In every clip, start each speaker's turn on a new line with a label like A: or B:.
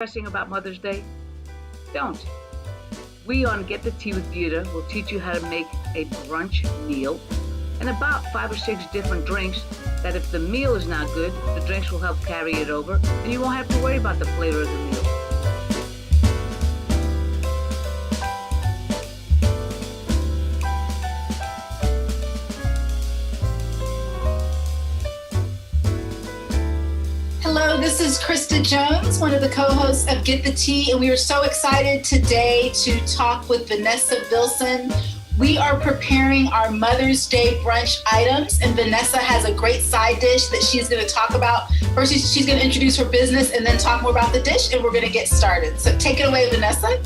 A: Stressing about Mother's Day? Don't. We on Get the Tea with Buta will teach you how to make a brunch meal and about 5 or 6 different drinks that if the meal is not good, the drinks will help carry it over and you won't have to worry about the flavor of the meal.
B: Hello, this is Krysta Jones, one of the co-hosts of Get the Tea, and we are so excited today to talk with Vanessa Vilson. We are preparing our Mother's Day brunch items, and Vanessa has a great side dish that she's going to talk about. First, she's going to introduce her business and then talk more about the dish, and we're going to get started. So take it away, Vanessa.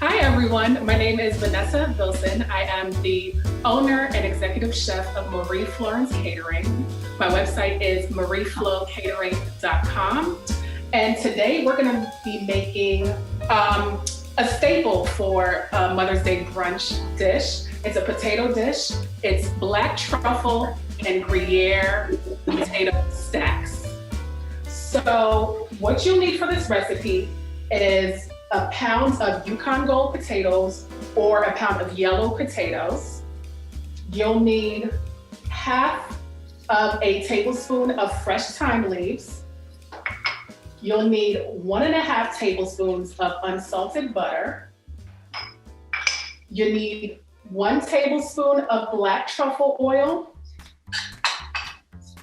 C: Hi, everyone. My name is Vanessa Vilson. I am the owner and executive chef of Marie Florence Catering. My website is marieflowcatering.com. And today we're going to be making a staple for a Mother's Day brunch dish. It's a potato dish. It's black truffle and Gruyere potato stacks. So what you'll need for this recipe is a pound of Yukon Gold potatoes or a pound of yellow potatoes. You'll need half of a tablespoon of fresh thyme leaves. You'll need 1.5 tablespoons of unsalted butter. You need 1 tablespoon of black truffle oil.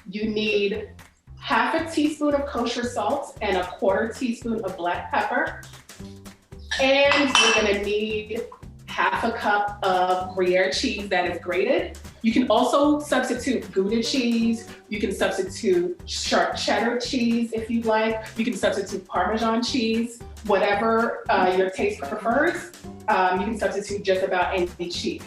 C: You need half a teaspoon of kosher salt and 1/4 teaspoon of black pepper. And you're gonna need half a cup of Gruyere cheese that is grated. You can also substitute Gouda cheese. You can substitute sharp cheddar cheese if you'd like. You can substitute Parmesan cheese, whatever your taste prefers. You can substitute just about any cheese.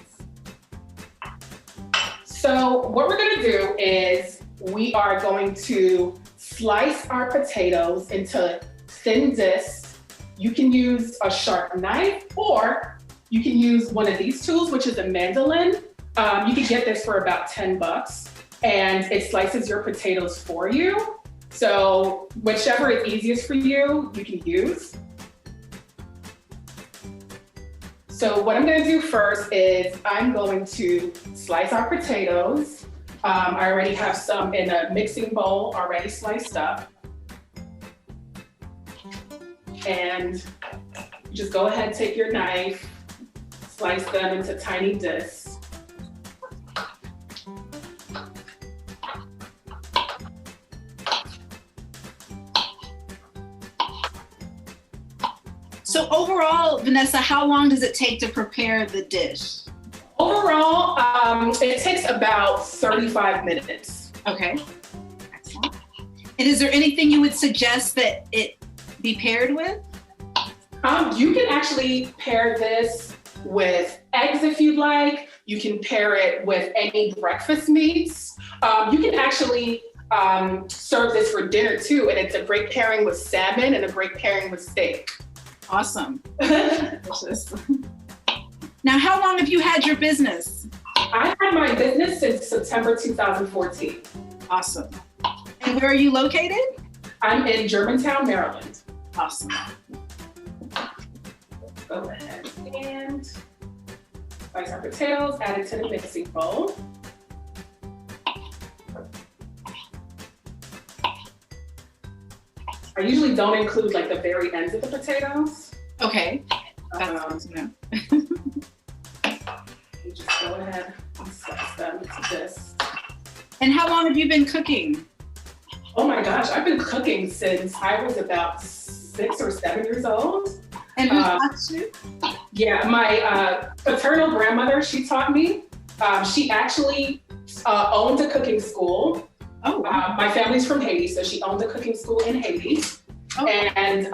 C: So what we're gonna do is we are going to slice our potatoes into thin discs. You can use a sharp knife or you can use one of these tools, which is a mandolin. You can get this for about $10 and it slices your potatoes for you. So whichever is easiest for you, you can use. So what I'm gonna do first is I'm going to slice our potatoes. I already have some in a mixing bowl already sliced up. And just go ahead, take your knife, slice them into tiny discs.
B: So overall, Vanessa, how long does it take to prepare the dish?
C: Overall, it takes about 35 minutes.
B: Okay, excellent. And is there anything you would suggest that it be paired with?
C: You can actually pair this with eggs if you'd like. You can pair it with any breakfast meats. You can actually serve this for dinner too, and it's a great pairing with salmon and a great pairing with steak.
B: Awesome. Now, how long have you had your business?
C: I had my business since September 2014.
B: Awesome. And where are you located?
C: I'm in Germantown, Maryland.
B: Awesome.
C: Go ahead and slice our potatoes, add it to the mixing bowl. I usually don't include like the very ends of the potatoes.
B: Okay. That's
C: You just go ahead and slice them into this.
B: And how long have you been cooking?
C: Oh my gosh, I've been cooking since I was about 6 or 7 years old.
B: And who taught you?
C: Yeah, my paternal grandmother, she taught me. She actually owned a cooking school.
B: Oh, wow.
C: My family's from Haiti, so she owned a cooking school in Haiti.
B: Oh.
C: And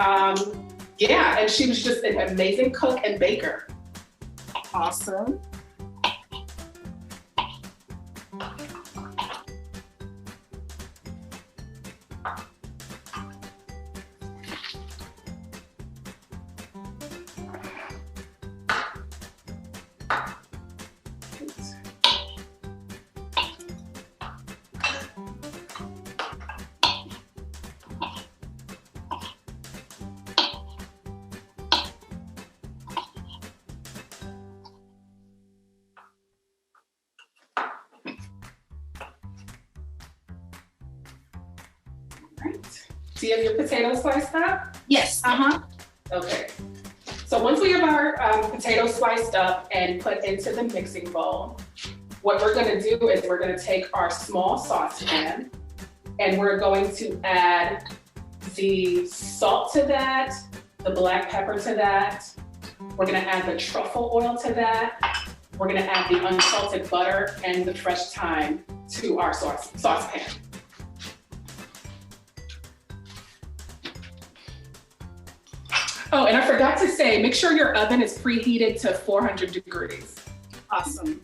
C: yeah, and she was just an amazing cook and baker.
B: Awesome.
C: right. Do you have your potatoes sliced up?
B: Yes,
C: Okay. So once we have our potatoes sliced up and put into the mixing bowl, what we're gonna do is we're gonna take our small saucepan and we're going to add the salt to that, the black pepper to that. We're gonna add the truffle oil to that. We're gonna add the unsalted butter and the fresh thyme to our saucepan. Oh, and I forgot to say, make sure your oven is preheated to 400 degrees.
B: awesome.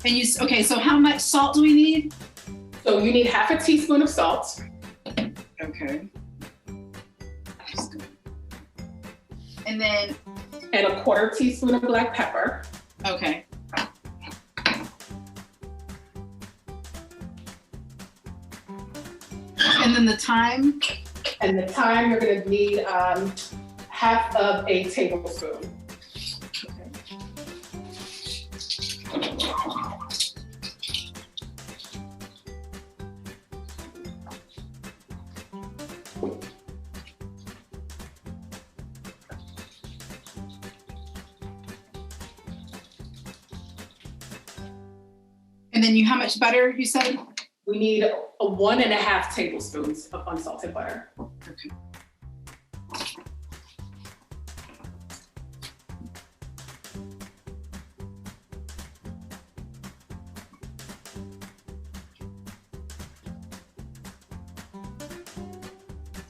B: And okay, so how much salt do we need?
C: So you need half a teaspoon of salt.
B: Okay. And then,
C: And a quarter teaspoon of black pepper.
B: okay. And then the thyme?
C: And the thyme, you're gonna need half of a tablespoon.
B: And then how much butter you said?
C: We need a 1.5 tablespoons of unsalted butter.
B: Okay.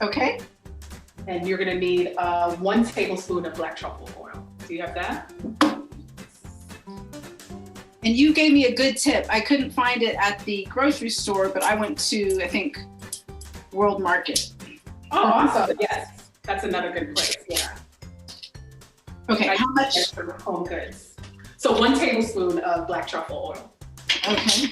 B: Okay.
C: And you're gonna need 1 tablespoon of black truffle oil. Do you have that?
B: And you gave me a good tip. I couldn't find it at the grocery store, but I went to, I think, World Market.
C: Oh, awesome. Yes, that's another good place. Yeah.
B: Okay, how much?
C: For home goods. So 1 tablespoon of black truffle oil.
B: Okay.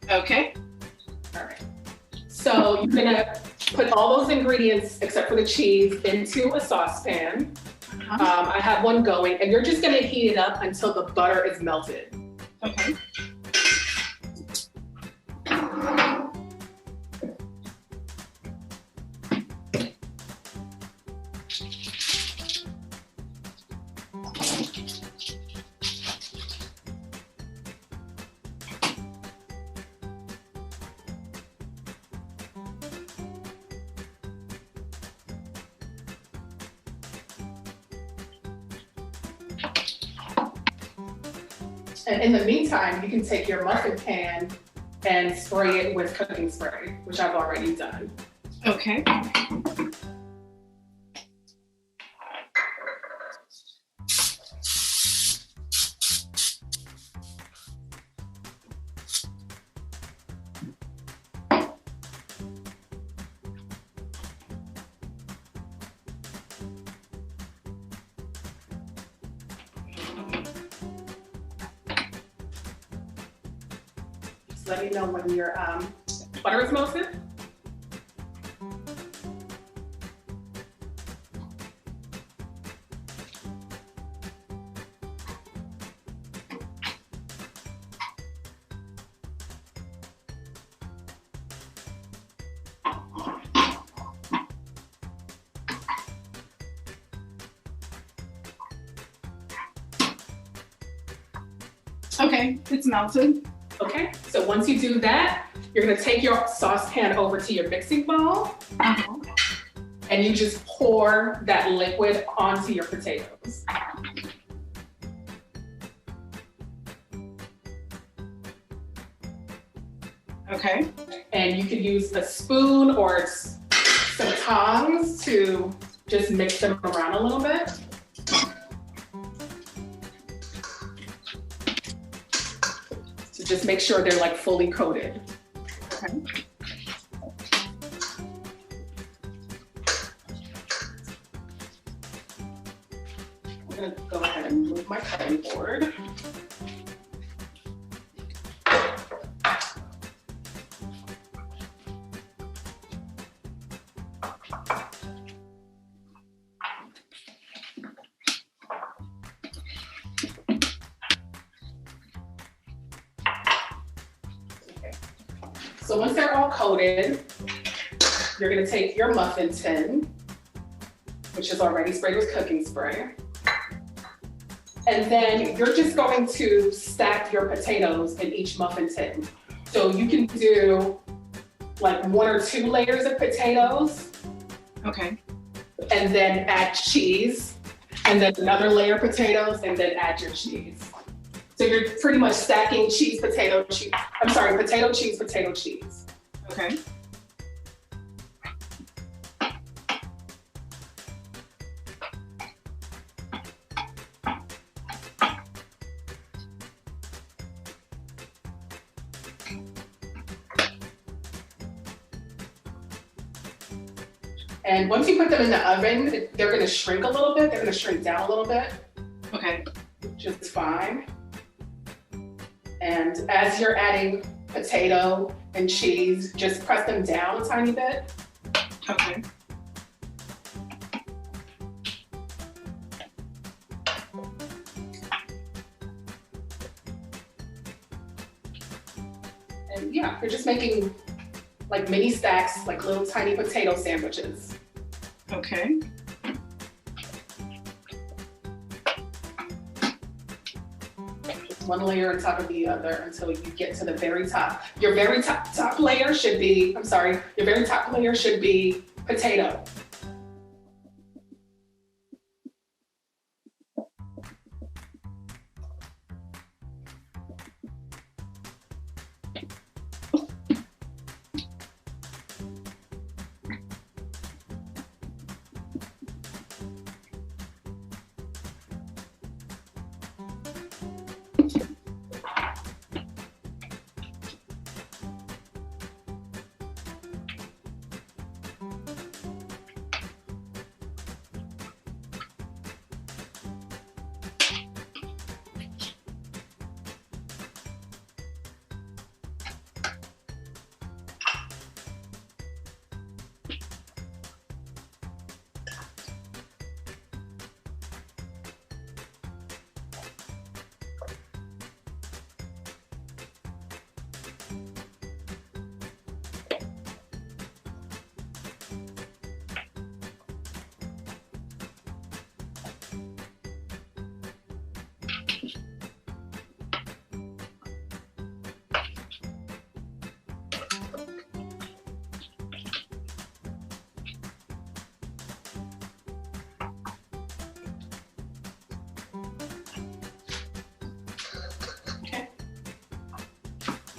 B: Okay.
C: All right. So you're gonna put all those ingredients, except for the cheese, into a saucepan. I have one going, and you're just gonna heat it up until the butter is melted.
B: Okay.
C: And in the meantime, you can take your muffin pan and spray it with cooking spray, which I've already done.
B: Okay.
C: Just let me know when your butter is melted.
B: Okay, it's melted.
C: Okay, so once you do that, you're gonna take your saucepan over to your mixing bowl and you just pour that liquid onto your potatoes.
B: Okay.
C: And you could use a spoon or some tongs to just mix them around a little bit. So just make sure they're like fully coated.
B: Okay.
C: I'm gonna go ahead and move my cutting board. So once they're all coated, you're gonna take your muffin tin, which is already sprayed with cooking spray. And then you're just going to stack your potatoes in each muffin tin. So you can do like 1 or 2 layers of potatoes.
B: Okay.
C: And then add cheese, and then another layer of potatoes, and then add your cheese. So you're pretty much stacking cheese, potato, cheese. I'm sorry, potato, cheese, potato, cheese.
B: Okay.
C: And once you put them in the oven, they're gonna shrink a little bit. They're gonna shrink down a little bit.
B: Okay.
C: Which is fine. And as you're adding potato and cheese, just press them down a tiny bit.
B: Okay.
C: And yeah, you're just making like mini stacks, like little tiny potato sandwiches.
B: Okay.
C: One layer on top of the other until you get to the very top. Your very top layer should be, I'm sorry, your very top layer should be potato.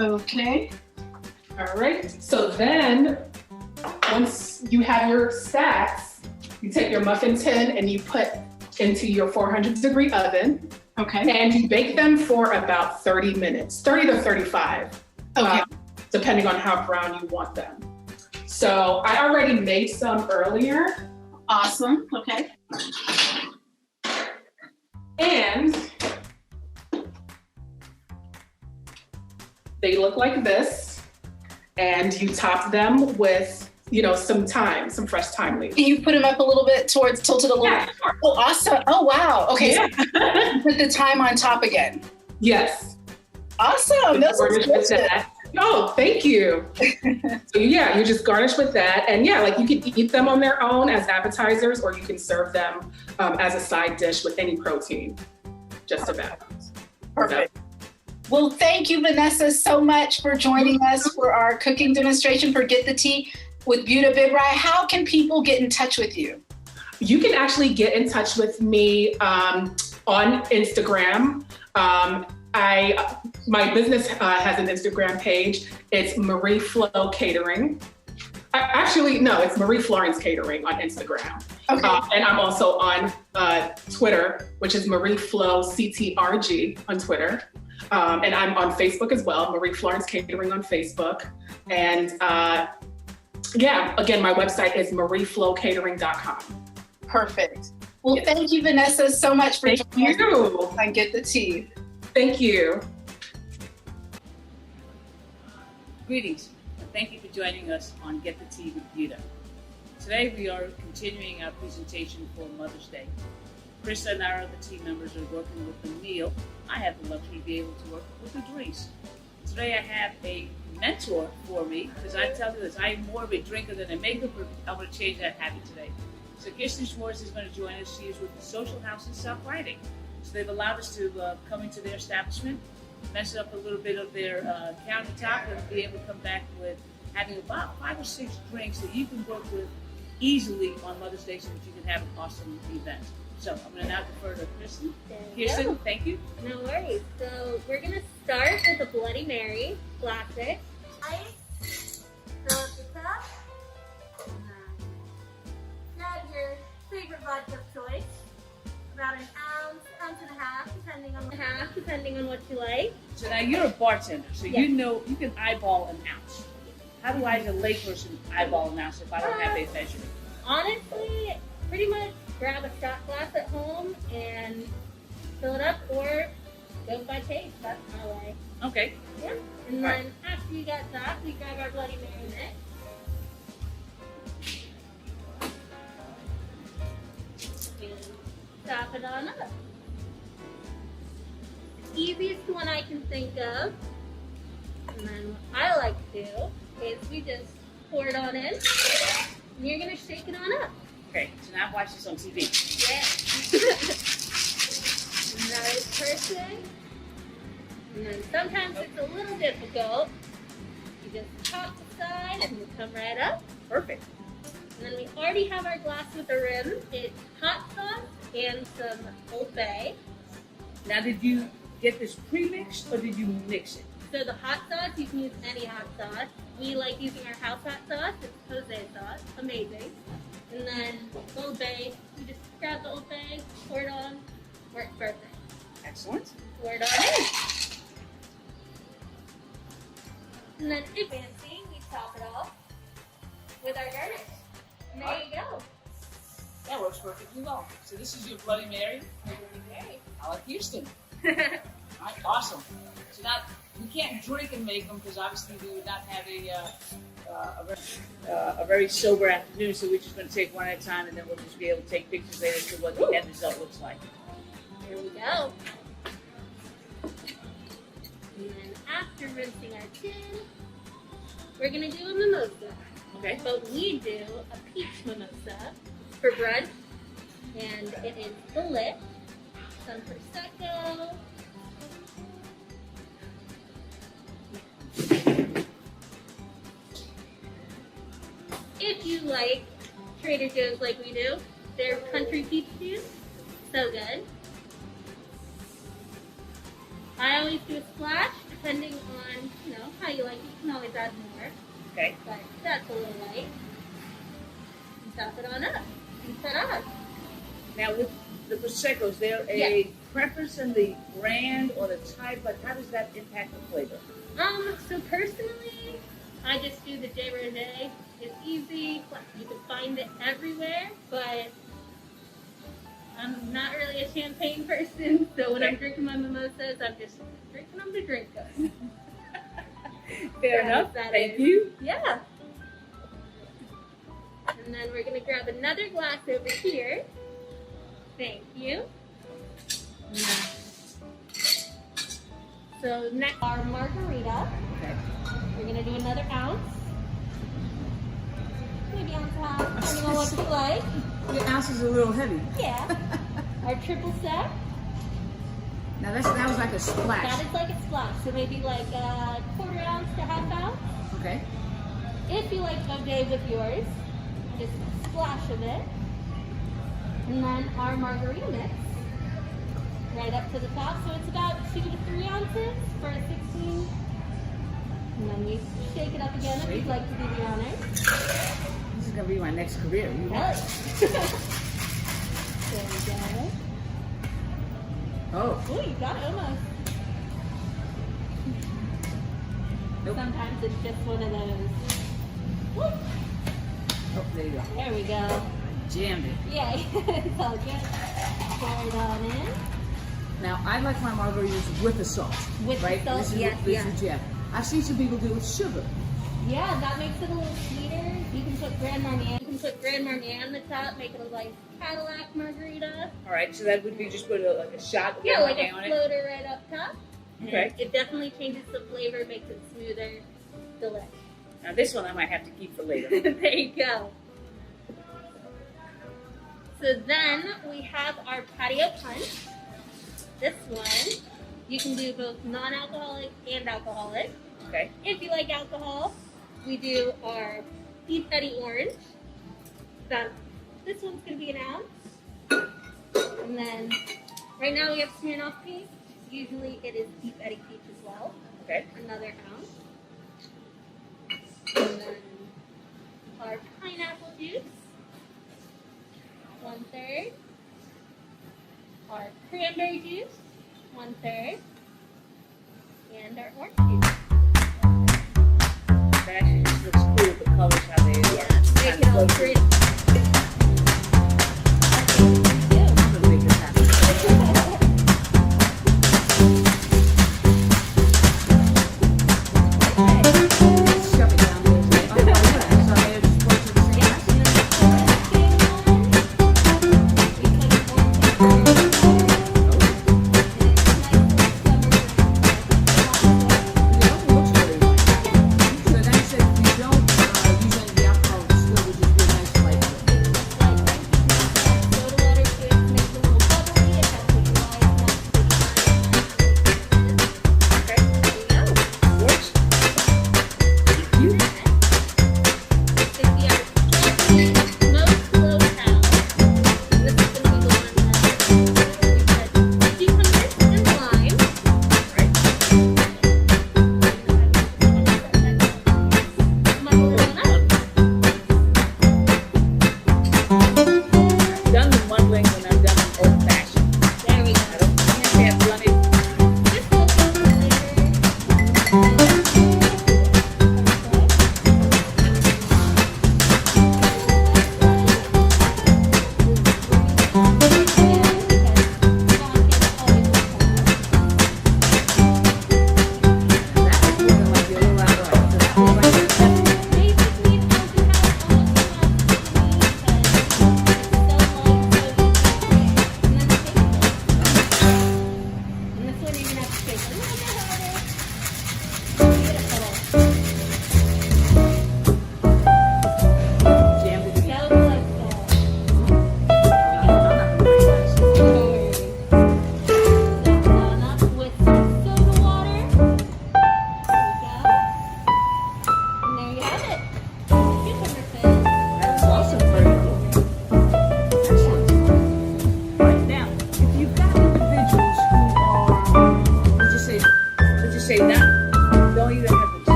B: Okay.
C: All right, so then once you have your stacks, you take your muffin tin and you put into your 400-degree oven.
B: Okay.
C: And you bake them for about 30 minutes, 30 to 35,
B: Okay.
C: Depending on how brown you want them. So I already made some earlier.
B: Awesome. Okay.
C: And they look like this. And you top them with, some thyme, some fresh thyme leaves.
B: Can you put them up a little bit tilted a little?
C: Yeah, sure.
B: Oh, awesome. Oh, wow. Okay.
C: Yeah.
B: So put the thyme on top again.
C: Yes.
B: Awesome. That's
C: With that. Oh, thank you. So yeah, you just garnish with that. And yeah, like you can eat them on their own as appetizers, or you can serve them as a side dish with any protein, just about.
B: Perfect. Well, thank you, Vanessa, so much for joining us for our cooking demonstration for Get the Tea with Buta Biberaj. How can people get in touch with you?
C: You can actually get in touch with me on Instagram. My business has an Instagram page. It's Marie Flo Catering. Actually, no, it's Marie Florence Catering on Instagram.
B: Okay.
C: And I'm also on Twitter, which is Marie Flo CTRG on Twitter. And I'm on Facebook as well, Marie Florence Catering on Facebook. And again, my website is marieflowcatering.com.
B: Perfect. Well, Thank you, Vanessa, so much for joining us
C: you.
B: on Get the Tea.
C: Thank you.
A: Greetings, and thank you for joining us on Get the Tea with Buta. Today we are continuing our presentation for Mother's Day. Krysta and our other team members are working with the meal. I have the luxury to be able to work with the drinks. Today I have a mentor for me, because I tell you this, I'm more of a drinker than a maker, but I'm going to change that habit today. So Krysta Jones is going to join us. She is with the Social House in South Riding. So they've allowed us to come into their establishment, mess up a little bit of their countertop, and be able to come back with having about 5 or 6 drinks that you can work with easily on Mother's Day so that you can have an awesome event. So I'm going to now defer to Kristen. Kirsten, thank you.
D: No worries. So we're going to start with a Bloody Mary, classic. Ice, fill up the cup. Grab your favorite vodka of choice. About an ounce, ounce and a half, depending on what you like.
A: So now you're a bartender, so
D: Yes.
A: you know you can eyeball an ounce. How do I, as a layperson, eyeball an ounce if I don't have a measurement?
D: Honestly, pretty much grab a shot glass at home and fill it up, or go by taste. That's my way.
A: Okay.
D: Yeah. And then after you got that, we grab our Bloody Mary mix. Top it on up. The easiest one I can think of, and then what I like to do, is we just pour it on in, and you're going to shake it on up.
A: Okay, so now watch this on TV.
D: Yeah. Nice person. And then sometimes it's a little difficult. You just top the side and you come right up.
A: Perfect.
D: And then we already have our glass with a rim. It's hot sauce and some Old Bay.
A: Now, did you get this pre-mixed or did you mix it?
D: So the hot sauce, you can use any hot sauce. We like using our house hot sauce. It's Jose sauce. Amazing. And then Old Bay, you just grab the Old Bay, pour it on, works perfect.
A: Excellent.
D: Pour it on in. And then if fancy, we top it off with our garnish. And there you go.
A: That works perfectly well. So this is your Bloody Mary.
D: Mary.
A: I like Houston. All right, awesome. So now, we can't drink and make them because obviously we would not have a very sober afternoon, so we're just going to take one at a time and then we'll just be able to take pictures later to what the end result looks like.
D: Here we go. And then after rinsing our tin, we're going to do a mimosa.
A: Okay.
D: But we do a peach mimosa for brunch, and it is the lit, some Prosecco. If you like Trader Joe's like we do, their country peach juice, so good. I always do a splash, depending on, how you like it. You can always add more,
A: Okay.
D: but that's a little light. And top it on up and set on.
A: Now with the Prosecco, is there a
D: Yes.
A: preference in the brand or the type? Like how does that impact the flavor?
D: So personally, I just do the J Rosé. It's easy. You can find it everywhere, but I'm not really a champagne person. So when I'm drinking my mimosas, I'm just drinking them to drink them.
A: Fair enough. Thank you.
D: Yeah. And then we're gonna grab another glass over here. Thank you. So next, our margarita.
A: Okay.
D: We're gonna do another ounce. Maybe ounce and a half, depending on what you like.
A: The ounce is a little heavy.
D: Yeah. Our triple sec.
A: Now that was like a splash.
D: That is like a splash. So maybe like a quarter ounce to half ounce.
A: Okay.
D: If you like go day with yours, just a splash of it. And then our margarita mix. Right up to the top. So it's about 2 to 3 ounces for a 16. And then we shake it up again if you'd like to do the honors.
A: This is gonna be my next career. You know?
D: There we go.
A: Oh.
D: Oh, you got it almost.
A: Nope.
D: Sometimes it's just one of those. Whoop.
A: Oh, there you go.
D: There we go.
A: Jammed it.
D: Yay. It's all good. Pour it on in.
A: Now I like my margaritas with the salt.
D: With the
A: right?
D: salt,
A: This is
D: yes,
A: what, this
D: yes.
A: is Jeff. I've seen some people do it with sugar.
D: Yeah, that makes it a little sweeter. You can put Grand Marnier. You can put Grand Marnier on the top, make it a nice Cadillac margarita.
A: All right, so that would be just put like a shot of
D: Yeah, like
A: Marnier
D: a
A: on it.
D: floater right up top.
A: Okay.
D: And it definitely changes the flavor, makes it smoother. Delish.
A: Now this one I might have to keep for later.
D: There you go. So then we have our Patio Punch. This one, you can do both non-alcoholic and alcoholic.
A: Okay.
D: If you like alcohol, we do our Beef Eddie Orange. Then this one's going to be an ounce. And then right now we have Smirnoff Peach. Usually it is Beef Eddie Peach as well.
A: Okay.
D: Another ounce. And then our pineapple juice. 1/3. Our cranberry juice. 1/3. And our orange juice.
A: That actually just looks cool with the colors how they
D: Yeah, make it all pretty.
A: I'm gonna make this happen. Shove it down there. Oh, yeah. So I just pour it to the same glass?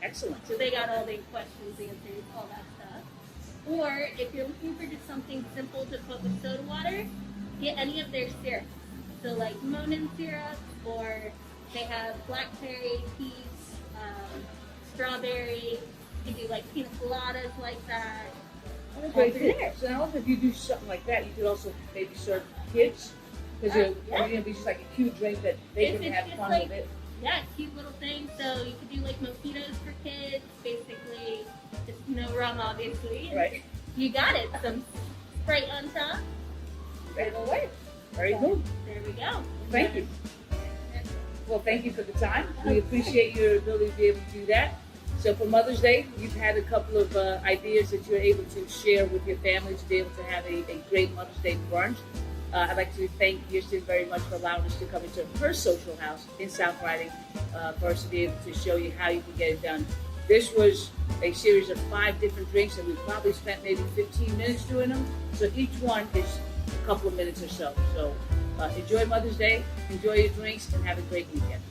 A: Excellent.
D: So they got all the questions answered, all that stuff. Or if you're looking for just something simple to put with soda water, get any of their syrups. So like Monin syrup, or they have blackberry, peach, strawberry. You can do like pina coladas like that.
A: Oh, great thing. So now if you do something like that, you could also maybe serve kids. Because it's going to be just like a cute drink that they can have fun with it.
D: Yeah, cute little thing. So you could do like mojitos for kids, basically. Just no rum, obviously.
A: Right.
D: You got it. Some Sprite on top.
A: Right away. Very good.
D: There we go.
A: Thank you. Well, thank you for the time. We appreciate your ability to be able to do that. So for Mother's Day, you've had a couple of ideas that you're able to share with your family to be able to have a great Mother's Day brunch. I'd like to thank Kirsten very much for allowing us to come into her social house in South Riding for us to be able to show you how you can get it done. This was a series of 5 different drinks, and we probably spent maybe 15 minutes doing them. So each one is a couple of minutes or so. So enjoy Mother's Day, enjoy your drinks, and have a great weekend.